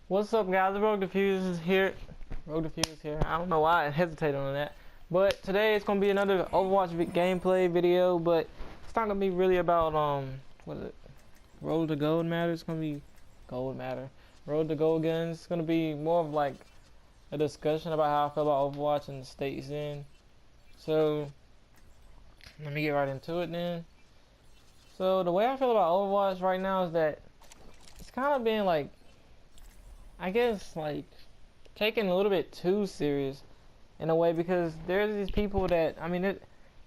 What's up, guys? Rogue Diffuse is here. Rogue Diffuse is here. I don't know why I hesitated on that. But today it's gonna be another Overwatch gameplay video, but it's not gonna be really about what is it? Road to Gold Matter. It's gonna be Gold Matter. Road to Gold Guns. It's gonna be more of like a discussion about how I feel about Overwatch and the state it's in. So let me get right into it then. So the way I feel about Overwatch right now is that it's kind of been like, I guess, like taken a little bit too serious in a way, because there's these people that, I mean,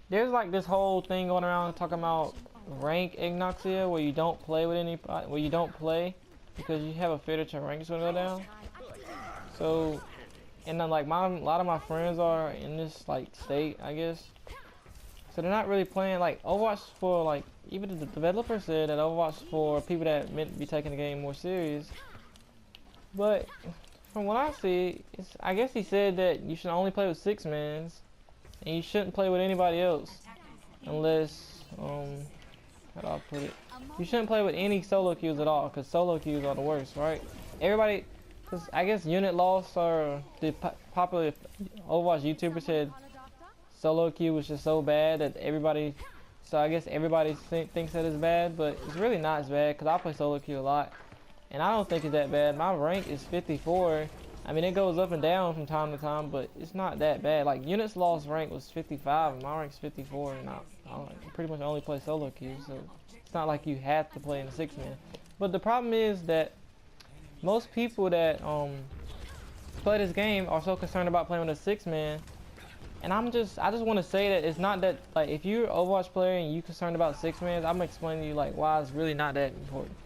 there's like this whole thing going around talking about rank ignoxia, where you don't play with anybody, where you don't play because you have a fear that your rank is gonna go down. So, and then like a lot of my friends are in this like state, I guess. So they're not really playing like Overwatch for, like, even the developer said that Overwatch for people that meant to be taking the game more serious. But from what I see, I guess he said that you should only play with 6-mans, and you shouldn't play with anybody else unless, how do I put it? You shouldn't play with any solo queues at all, because solo queues are the worst, right? Everybody, because I guess unit loss, or the popular Overwatch YouTuber said solo queue was just so bad that everybody, so I guess everybody thinks that it's bad, but it's really not as bad, because I play solo queue a lot. And I don't think it's that bad. My rank is 54. I mean, it goes up and down from time to time, but it's not that bad. Like, units lost rank was 55, and my rank's 54, and I pretty much only play solo queue, so it's not like you have to play in a 6-man. But the problem is that most people that play this game are so concerned about playing with a 6-man, and I just want to say that it's not that, like, if you're an Overwatch player and you're concerned about 6-mans, I'm gonna explain to you like why it's really not that important.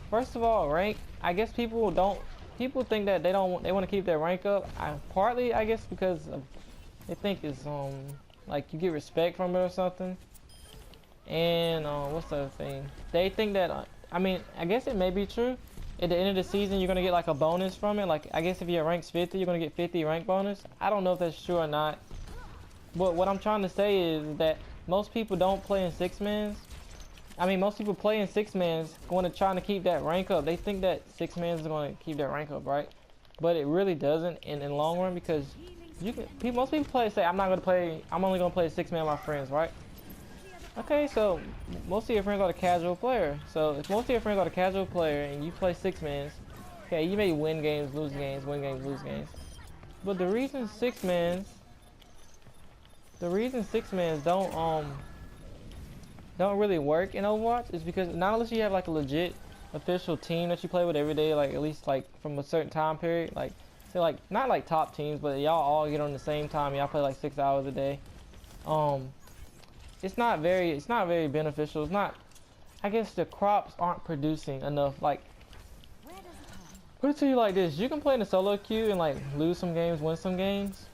First of all, rank, I guess people think that they want to keep their rank up. Partly, I guess, because they think it's like you get respect from it or something. And what's the other thing? They think that I mean, I guess it may be true. At the end of the season, you're gonna get like a bonus from it. Like, I guess if your rank's 50, you're gonna get 50 rank bonus. I don't know if that's true or not. But what I'm trying to say is that most people don't play in 6-mans. I mean, most people play in 6-mans going to trying to keep that rank up. They think that 6-mans is going to keep that rank up, right? But it really doesn't in the long run, because most people say, I'm only going to play 6-man with my friends, right? Okay, so most of your friends are the casual player. So if most of your friends are the casual player and you play 6-mans, okay, you may win games, lose games, win games, lose games. But the reason 6-mans don't really work in Overwatch is because not unless you have like a legit official team that you play with every day, like at least like from a certain time period, like say like not like top teams, but y'all all get on the same time, y'all play like 6 hours a day. It's not very beneficial. It's not, I guess the crops aren't producing enough. Like, put it to you like this, you can play in a solo queue and like lose some games, win some games,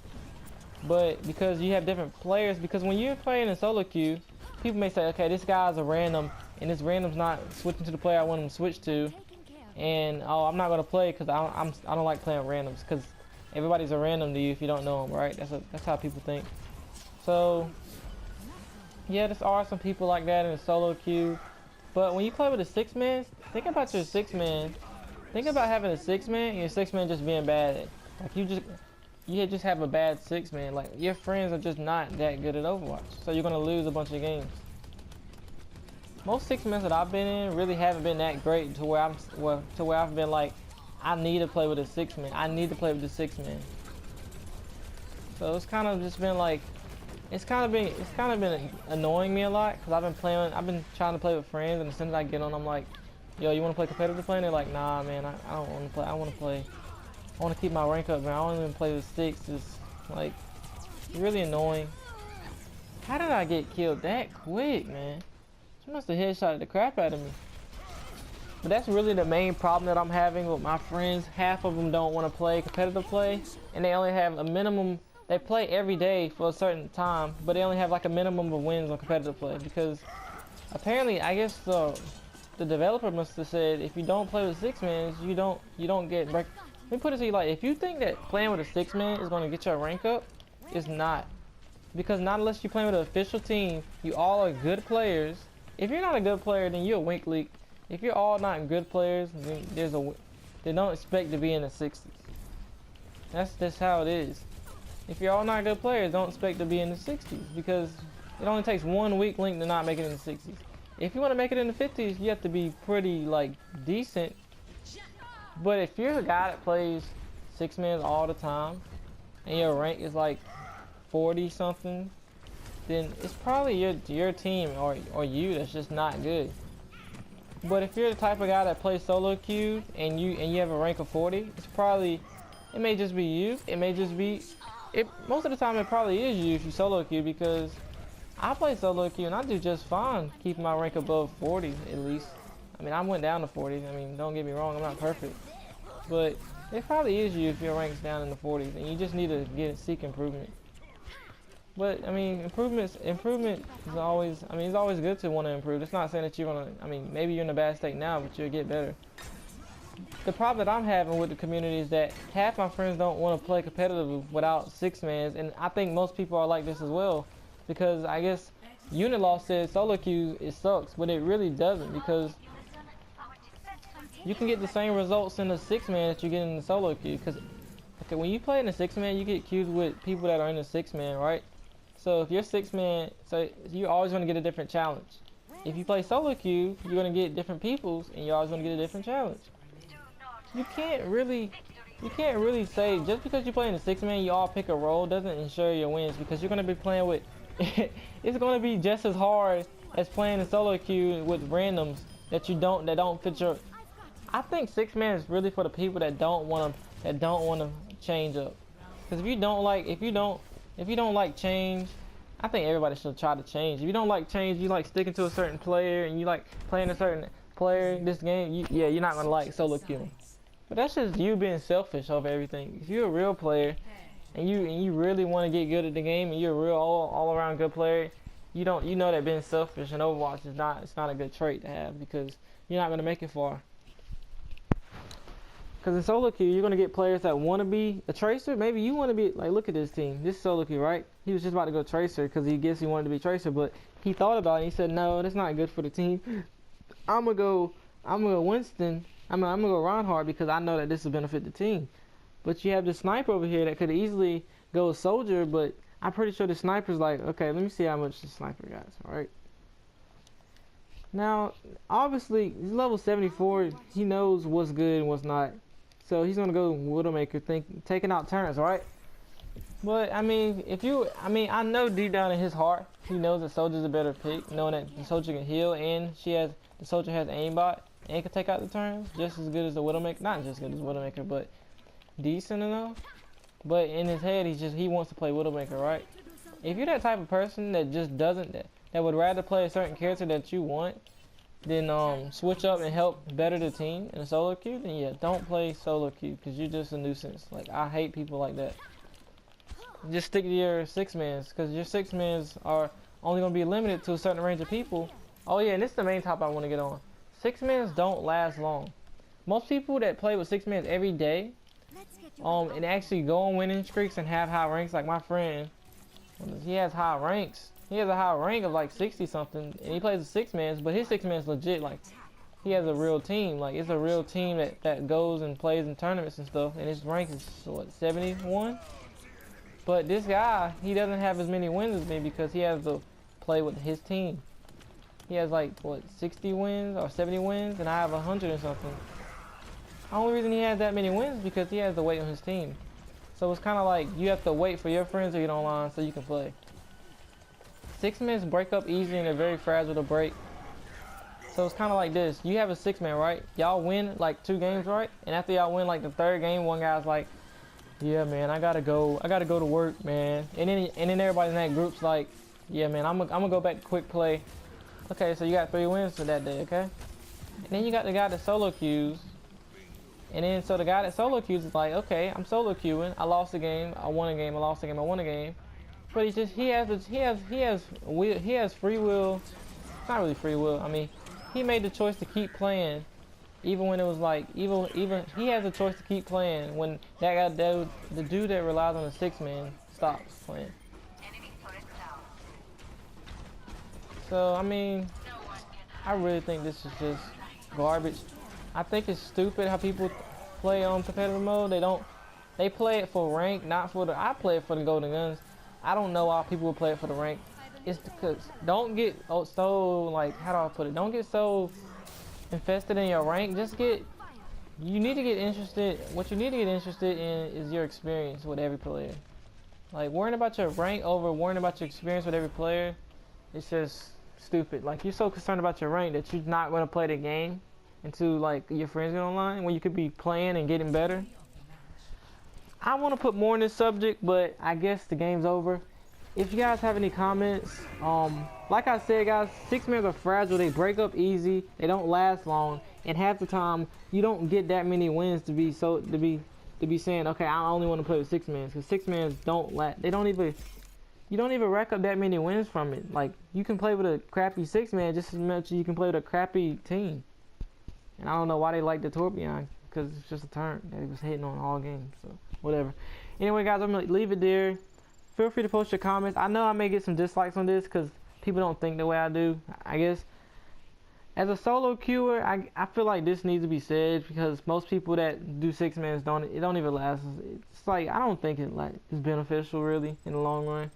but because you have different players, because when you're playing in solo queue, people may say, okay, this guy's a random, and this random's not switching to the player I want him to switch to, and oh, I'm not gonna play because I don't like playing randoms, because everybody's a random to you if you don't know them, right? That's how people think. So yeah, there are some people like that in the solo queue, but when you play with a 6-man, think about your 6-man. Think about having a 6-man and your 6-man just being bad. Like you just have a bad 6-man. Like, your friends are just not that good at Overwatch, so you're gonna lose a bunch of games. Most 6-mans that I've been in really haven't been that great to where I've been like, I need to play with a 6-man. I need to play with the 6-man. So it's kind of just been like, it's kind of been annoying me a lot, because I've been trying to play with friends, and as soon as I get on, I'm like, yo, you want to play competitive play? And they're like, nah, man, I don't want to play. I want to keep my rank up, man. I don't even play with 6. It's like, it's really annoying. How did I get killed that quick, man? She must have headshotted the crap out of me. But that's really the main problem that I'm having with my friends. Half of them don't want to play competitive play, and they only have a minimum. They play every day for a certain time, but they only have like a minimum of wins on competitive play, because apparently, I guess the developer must have said, if you don't play with 6-mans, you don't get break. Let me put it to you, like, if you think that playing with a 6-man is going to get your rank up, it's not. Because not unless you're playing with an official team, you all are good players. If you're not a good player, then you're a wink leak. If you're all not good players, then they don't expect to be in the 60s. That's just how it is. If you're all not good players, don't expect to be in the 60s because it only takes one weak link to not make it in the 60s. If you want to make it in the 50s, you have to be pretty like decent. But if you're a guy that plays 6-man all the time and your rank is like 40 something, then it's probably your team or you that's just not good. But if you're the type of guy that plays solo queue and you have a rank of 40, it may just be you. It may just be most of the time it probably is you if you solo queue, because I play solo queue and I do just fine keeping my rank above 40 at least. I mean, I went down to 40. I mean, don't get me wrong, I'm not perfect. But it probably is you if your rank's down in the 40s and you just need to seek improvement. But I mean, improvement is always, I mean, it's always good to want to improve. It's not saying that you're gonna, I mean, maybe you're in a bad state now, but you'll get better. The problem that I'm having with the community is that half my friends don't want to play competitive without 6-mans, and I think most people are like this as well, because I guess Unilaw said solo queue it sucks, but it really doesn't, because you can get the same results in the 6-man that you get in the solo queue. Because okay, when you play in the 6-man, you get queued with people that are in the 6-man, right? So if you're 6-man, so you're always going to get a different challenge. If you play solo queue, you're going to get different peoples, and you're always going to get a different challenge. You can't really say just because you play in the 6-man, you all pick a role doesn't ensure your wins, because you're going to be playing with. It's going to be just as hard as playing in solo queue with randoms that don't fit your. I think 6-man is really for the people that don't want to change up. Because if you don't like change, I think everybody should try to change. If you don't like change, you like sticking to a certain player and you like playing a certain player this game, you're not gonna like solo queuing. But that's just you being selfish over everything. If you're a real player and you really want to get good at the game and you're a real all around good player, you know that being selfish in Overwatch is not a good trait to have, because you're not gonna make it far. Because in solo queue, you're going to get players that want to be a tracer. Maybe you want to be, like, look at this team. This is solo queue, right? He was just about to go tracer because he wanted to be tracer, but he thought about it and he said, no, that's not good for the team. I'm going to go Winston. I'm going to go Reinhardt because I know that this will benefit the team. But you have the sniper over here that could easily go soldier, but I'm pretty sure the sniper's like, okay, let me see how much the sniper got, all right? Now, obviously, he's level 74. He knows what's good and what's not. So he's gonna go Widowmaker, taking out turrets, right? But I mean, I know deep down in his heart, he knows that Soldier's a better pick, knowing that the Soldier can heal and the Soldier has aimbot and can take out the turrets just as good as the Widowmaker. Not just as good as Widowmaker, but decent enough. But in his head, he wants to play Widowmaker, right? If you're that type of person that just that would rather play a certain character that you want, then switch up and help better the team in a solo queue, then yeah, don't play solo queue because you're just a nuisance. Like, I hate people like that. Just stick to your 6-mans, because your 6-mans are only going to be limited to a certain range of people. Oh yeah, and this is the main topic I want to get on. 6-mans don't last long. Most people that play with 6-mans every day and actually go on winning streaks and have high ranks, like my friend, he has high ranks. He has a high rank of like 60 something, and he plays with 6-mans, but his 6-man's legit. Like, he has a real team. Like, it's a real team that goes and plays in tournaments and stuff, and his rank is what, 71? But this guy, he doesn't have as many wins as me because he has to play with his team. He has like what, 60 wins or 70 wins, and I have 100 or something. The only reason he has that many wins is because he has to wait on his team. So it's kind of like you have to wait for your friends to get online so you can play. 6-mans break up easy and they're very fragile to break. So it's kind of like this. You have a 6-man, right? Y'all win like 2 games, right? And after y'all win like the 3rd game, one guy's like, yeah, man, I gotta go to work, man. And then everybody in that group's like, yeah, man, I'm gonna go back to quick play. Okay, so you got 3 wins for that day, okay? And then you got the guy that solo queues. And then so the guy that solo queues is like, okay, I'm solo queuing. I lost a game, I won a game, I lost a game, I won a game. But he has free will. It's not really free will. I mean, he made the choice to keep playing, even when it was like even he has a choice to keep playing when the dude that relies on the 6-man stops playing. So I mean, I really think this is just garbage. I think it's stupid how people play on competitive mode. They play it for rank, not for the. I play it for the golden guns. I don't know why people would play it for the rank. It's because don't get so like, how do I put it? Don't get so invested in your rank. Just get. You need to get interested. What you need to get interested in is your experience with every player. Like worrying about your rank over worrying about your experience with every player, it's just stupid. Like you're so concerned about your rank that you're not going to play the game until like your friends get online when you could be playing and getting better. I want to put more in this subject, but I guess the game's over. If you guys have any comments, like I said, guys, 6-mans are fragile. They break up easy. They don't last long, and half the time you don't get that many wins to be saying, okay, I only want to play with 6-mans, because 6-mans don't last. You don't even rack up that many wins from it. Like you can play with a crappy 6-man just as much as you can play with a crappy team. And I don't know why they like the Torbjorn, because it's just a turn that he was hitting on all games. So whatever. Anyway, guys, I'm gonna leave it there. Feel free to post your comments. I know I may get some dislikes on this because people don't think the way I do. I guess as a solo queuer, I feel like this needs to be said because most people that do 6-mans don't even last. It's like I don't think it is beneficial really in the long run.